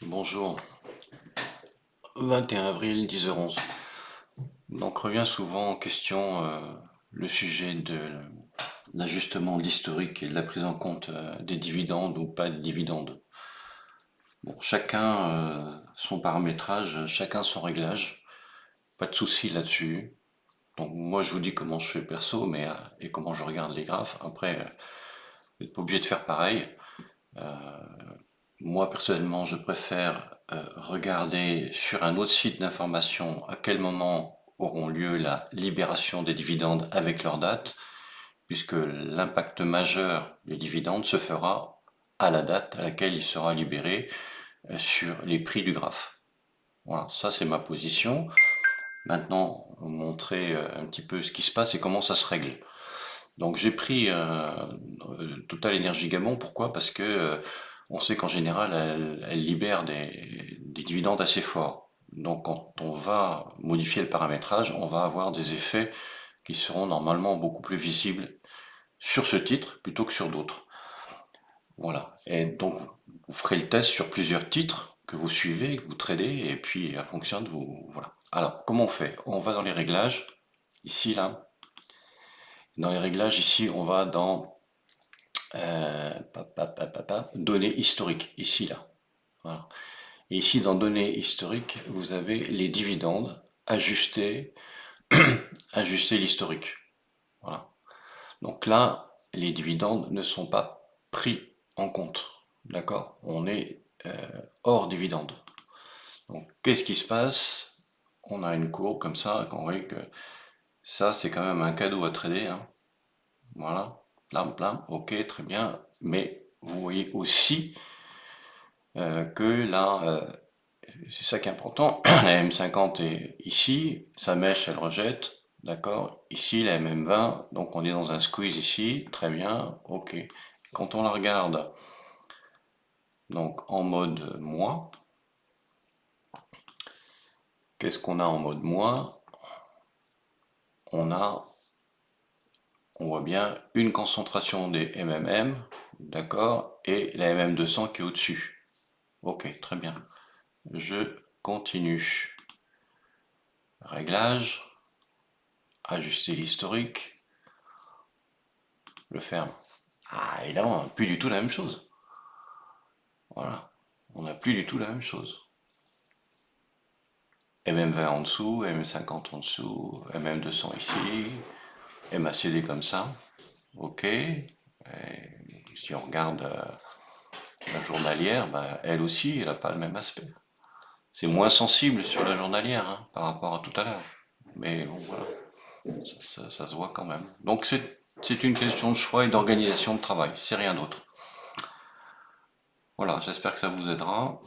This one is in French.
Bonjour, 21 avril, 10h11. Donc revient souvent en question le sujet de l'ajustement de l'historique et de la prise en compte des dividendes ou pas de dividendes. Bon, chacun son paramétrage, chacun son réglage, pas de souci là-dessus. Donc moi je vous dis comment je fais perso et comment je regarde les graphes. Après, vous n'êtes pas obligé de faire pareil. Moi, personnellement, je préfère regarder sur un autre site d'information à quel moment auront lieu la libération des dividendes avec leur date, puisque l'impact majeur des dividendes se fera à la date à laquelle il sera libéré sur les prix du graphe. Voilà, ça c'est ma position. Maintenant, vous montrer un petit peu ce qui se passe et comment ça se règle. Donc j'ai pris Total Energy Gabon, pourquoi? Parce que on sait qu'en général, elle libère des dividendes assez forts. Donc quand on va modifier le paramétrage, on va avoir des effets qui seront normalement beaucoup plus visibles sur ce titre plutôt que sur d'autres. Voilà. Et donc vous ferez le test sur plusieurs titres que vous suivez, que vous tradez, et puis en fonction de vous. Voilà. Alors, comment on fait? On va dans les réglages, ici, là. Dans les réglages, ici, on va dans données historiques, ici, là. Voilà. Et ici, dans données historiques, vous avez les dividendes ajustés, ajuster l'historique. Voilà. Donc là, les dividendes ne sont pas pris en compte. D'accord? On est hors dividende. Donc, qu'est-ce qui se passe? On a une courbe comme ça, qu'on voit que ça, c'est quand même un cadeau à trader, hein. Voilà. Plam, plam. Ok, très bien. Mais vous voyez aussi que là, c'est ça qui est important. La M50 est ici, sa mèche elle rejette, d'accord. Ici la MM20, donc on est dans un squeeze ici, très bien, ok. Quand on la regarde donc en mode mois, qu'est-ce qu'on a en mode mois? On a, on voit bien une concentration des MMM, d'accord, et la MM200 qui est au-dessus. Ok, très bien. Je continue. Réglage, ajuster l'historique, le ferme. Ah, et là, on n'a plus du tout la même chose. Voilà. On n'a plus du tout la même chose. MM20 en dessous, MM50 en dessous, MM200 ici, MACD comme ça. Ok. Et si on regarde la journalière, bah, elle aussi, elle n'a pas le même aspect. C'est moins sensible sur la journalière hein, par rapport à tout à l'heure. Mais bon, voilà, ça se voit quand même. Donc c'est une question de choix et d'organisation de travail, c'est rien d'autre. Voilà, j'espère que ça vous aidera.